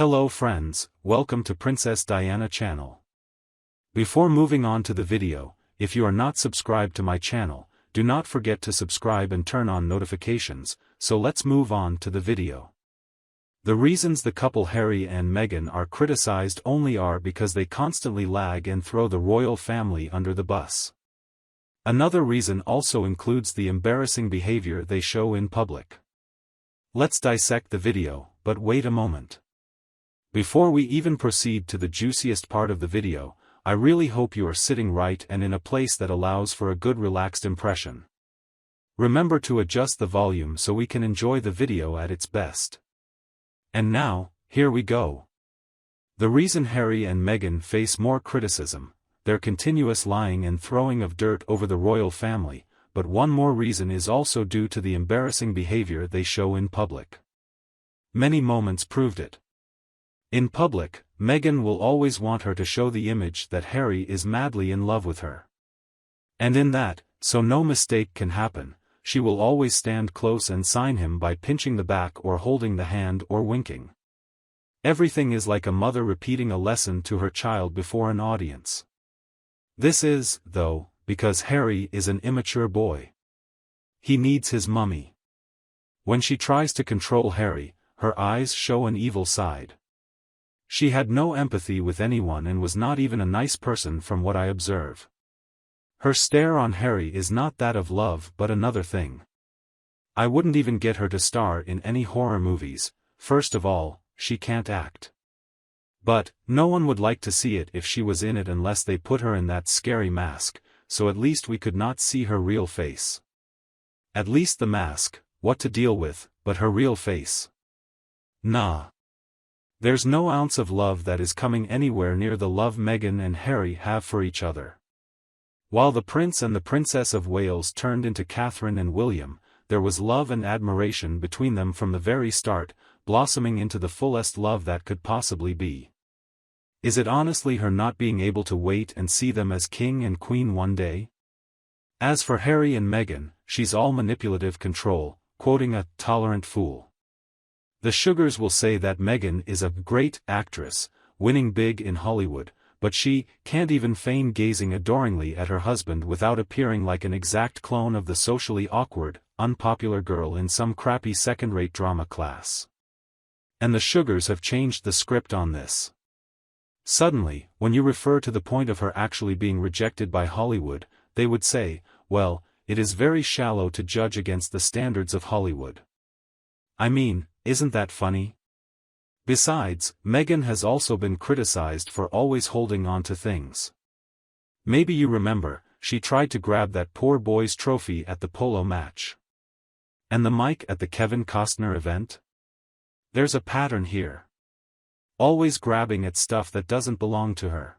Hello friends, welcome to Princess Diana channel. Before moving on to the video, if you are not subscribed to my channel, do not forget to subscribe and turn on notifications, so let's move on to the video. The reasons the couple Harry and Meghan are criticized only are because they constantly lag and throw the royal family under the bus. Another reason also includes the embarrassing behavior they show in public. Let's dissect the video, but wait a moment. Before we even proceed to the juiciest part of the video, I really hope you are sitting right and in a place that allows for a good relaxed impression. Remember to adjust the volume so we can enjoy the video at its best. And now, here we go. The reason Harry and Meghan face more criticism, their continuous lying and throwing of dirt over the royal family, but one more reason is also due to the embarrassing behavior they show in public. Many moments proved it. In public, Meghan will always want her to show the image that Harry is madly in love with her. And in that, so no mistake can happen, she will always stand close and sign him by pinching the back or holding the hand or winking. Everything is like a mother repeating a lesson to her child before an audience. This is, though, because Harry is an immature boy. He needs his mummy. When she tries to control Harry, her eyes show an evil side. She had no empathy with anyone and was not even a nice person from what I observe. Her stare on Harry is not that of love but another thing. I wouldn't even get her to star in any horror movies. First of all, she can't act. But, no one would like to see it if she was in it unless they put her in that scary mask, so at least we could not see her real face. At least the mask, what to deal with, but her real face. Nah. There's no ounce of love that is coming anywhere near the love Meghan and Harry have for each other. While the Prince and the Princess of Wales turned into Catherine and William, there was love and admiration between them from the very start, blossoming into the fullest love that could possibly be. Is it honestly her not being able to wait and see them as king and queen one day? As for Harry and Meghan, she's all manipulative control, quoting a tolerant fool. The Sugars will say that Meghan is a great actress, winning big in Hollywood, but she can't even feign gazing adoringly at her husband without appearing like an exact clone of the socially awkward, unpopular girl in some crappy second-rate drama class. And the Sugars have changed the script on this. Suddenly, when you refer to the point of her actually being rejected by Hollywood, they would say, well, it is very shallow to judge against the standards of Hollywood. I mean, isn't that funny? Besides, Meghan has also been criticized for always holding on to things. Maybe you remember, she tried to grab that poor boy's trophy at the polo match. And the mic at the Kevin Costner event? There's a pattern here. Always grabbing at stuff that doesn't belong to her.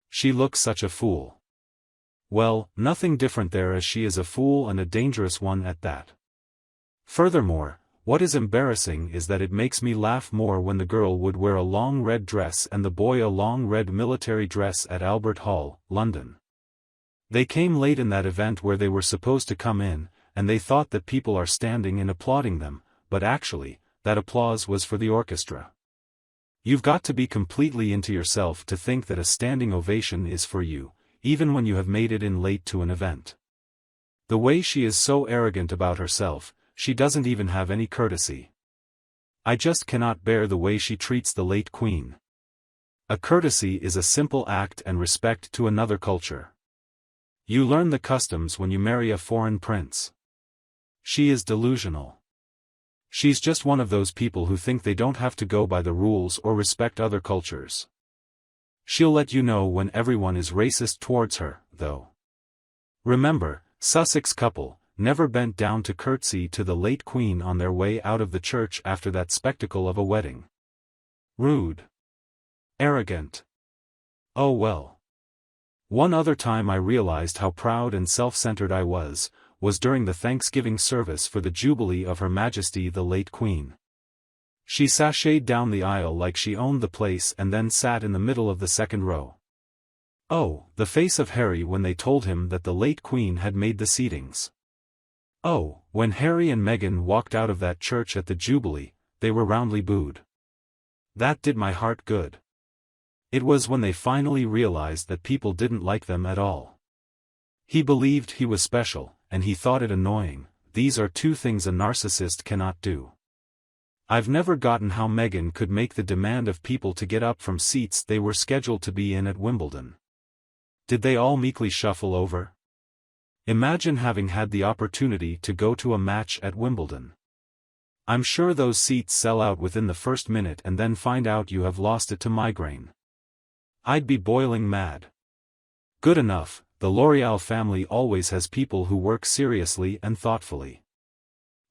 She looks such a fool. Well, nothing different there, as she is a fool and a dangerous one at that. Furthermore, what is embarrassing is that it makes me laugh more when the girl would wear a long red dress and the boy a long red military dress at Albert Hall, London. They came late in that event where they were supposed to come in, and they thought that people are standing and applauding them, but actually, that applause was for the orchestra. You've got to be completely into yourself to think that a standing ovation is for you, even when you have made it in late to an event. The way she is so arrogant about herself, she doesn't even have any courtesy. I just cannot bear the way she treats the late queen. A courtesy is a simple act and respect to another culture. You learn the customs when you marry a foreign prince. She is delusional. She's just one of those people who think they don't have to go by the rules or respect other cultures. She'll let you know when everyone is racist towards her, though. Remember, Sussex couple never bent down to curtsy to the late queen on their way out of the church after that spectacle of a wedding. Rude. Arrogant. Oh well. One other time I realized how proud and self-centered I was during the Thanksgiving service for the Jubilee of Her Majesty the late Queen. She sashayed down the aisle like she owned the place and then sat in the middle of the second row. Oh, the face of Harry when they told him that the late Queen had made the seatings. Oh, when Harry and Meghan walked out of that church at the Jubilee, they were roundly booed. That did my heart good. It was when they finally realized that people didn't like them at all. He believed he was special, and he thought it annoying. These are two things a narcissist cannot do. I've never gotten how Meghan could make the demand of people to get up from seats they were scheduled to be in at Wimbledon. Did they all meekly shuffle over? Imagine having had the opportunity to go to a match at Wimbledon. I'm sure those seats sell out within the first minute and then find out you have lost it to migraine. I'd be boiling mad. Good enough, the L'Oreal family always has people who work seriously and thoughtfully.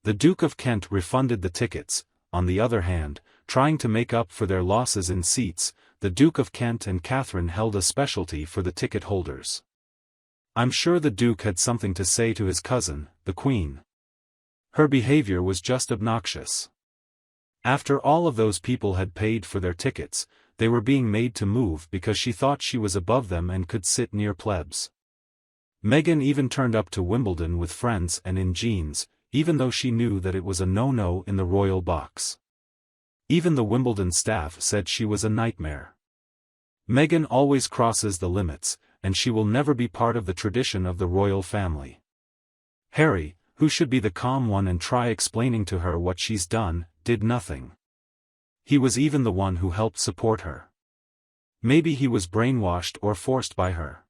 The Duke of Kent refunded the tickets. On the other hand, trying to make up for their losses in seats, the Duke of Kent and Catherine held a specialty for the ticket holders. I'm sure the Duke had something to say to his cousin, the Queen. Her behavior was just obnoxious. After all of those people had paid for their tickets, they were being made to move because she thought she was above them and could sit near plebs. Meghan even turned up to Wimbledon with friends and in jeans, even though she knew that it was a no-no in the royal box. Even the Wimbledon staff said she was a nightmare. Meghan always crosses the limits, and she will never be part of the tradition of the royal family. Harry, who should be the calm one and try explaining to her what she's done, did nothing. He was even the one who helped support her. Maybe he was brainwashed or forced by her.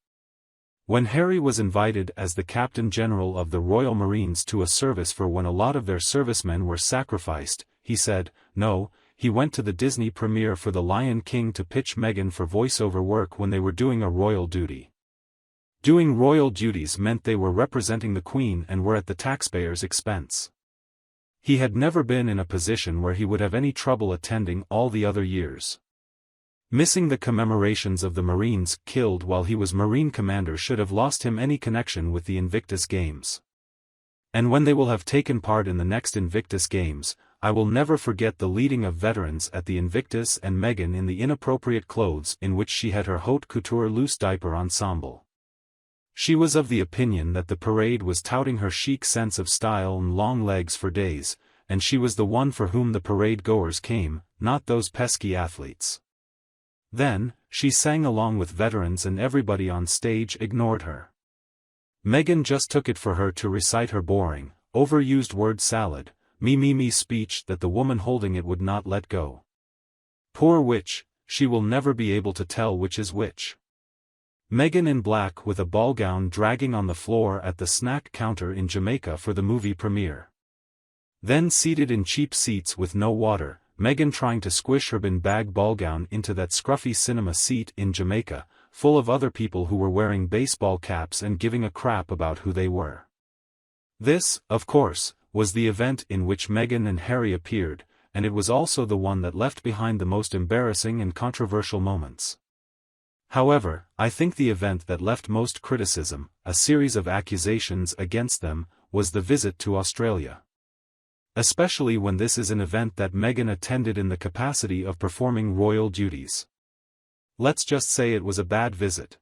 When Harry was invited as the Captain General of the Royal Marines to a service for when a lot of their servicemen were sacrificed, he said, no. He went to the Disney premiere for The Lion King to pitch Meghan for voiceover work when they were doing a royal duty. Doing royal duties meant they were representing the Queen and were at the taxpayer's expense. He had never been in a position where he would have any trouble attending all the other years. Missing the commemorations of the Marines killed while he was Marine Commander should have lost him any connection with the Invictus Games. And when they will have taken part in the next Invictus Games, I will never forget the leading of veterans at the Invictus and Meghan in the inappropriate clothes in which she had her haute couture loose diaper ensemble. She was of the opinion that the parade was touting her chic sense of style and long legs for days, and she was the one for whom the parade goers came, not those pesky athletes. Then, she sang along with veterans and everybody on stage ignored her. Meghan just took it for her to recite her boring, overused word salad, me speech that the woman holding it would not let go. Poor witch, she will never be able to tell which is which. Meghan in black with a ball gown dragging on the floor at the snack counter in Jamaica for the movie premiere. Then seated in cheap seats with no water, Meghan trying to squish her bin bag ball gown into that scruffy cinema seat in Jamaica, full of other people who were wearing baseball caps and giving a crap about who they were. This, of course, was the event in which Meghan and Harry appeared, and it was also the one that left behind the most embarrassing and controversial moments. However, I think the event that left most criticism, a series of accusations against them, was the visit to Australia. Especially when this is an event that Meghan attended in the capacity of performing royal duties. Let's just say it was a bad visit.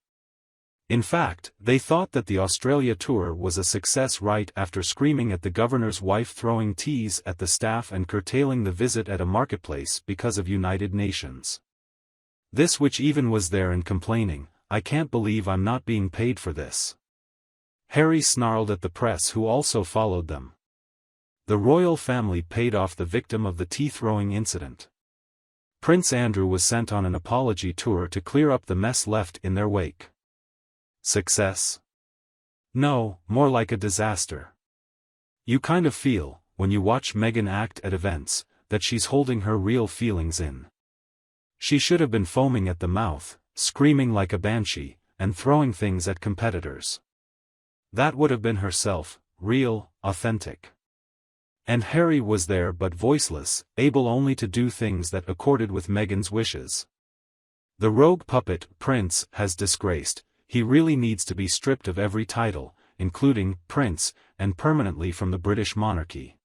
In fact, they thought that the Australia tour was a success right after screaming at the governor's wife, throwing teas at the staff and curtailing the visit at a marketplace because of United Nations. This which even was there and complaining, I can't believe I'm not being paid for this. Harry snarled at the press who also followed them. The royal family paid off the victim of the tea-throwing incident. Prince Andrew was sent on an apology tour to clear up the mess left in their wake. Success? No, more like a disaster. You kind of feel, when you watch Meghan act at events, that she's holding her real feelings in. She should have been foaming at the mouth, screaming like a banshee, and throwing things at competitors. That would have been herself, real, authentic. And Harry was there but voiceless, able only to do things that accorded with Meghan's wishes. The rogue puppet, Prince, has disgraced. He really needs to be stripped of every title, including Prince, and permanently from the British monarchy.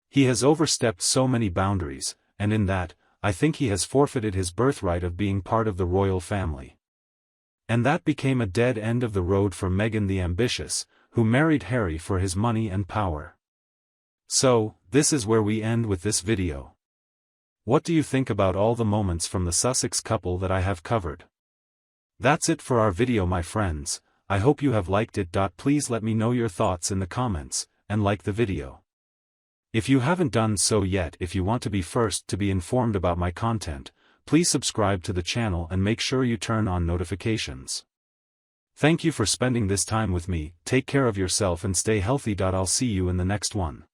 He has overstepped so many boundaries, and in that, I think he has forfeited his birthright of being part of the royal family. And that became a dead end of the road for Meghan the ambitious, who married Harry for his money and power. So, this is where we end with this video. What do you think about all the moments from the Sussex couple that I have covered? That's it for our video, my friends. I hope you have liked it. Please let me know your thoughts in the comments, and like the video. If you haven't done so yet, if you want to be first to be informed about my content, please subscribe to the channel and make sure you turn on notifications. Thank you for spending this time with me. Take care of yourself and stay healthy. I'll see you in the next one.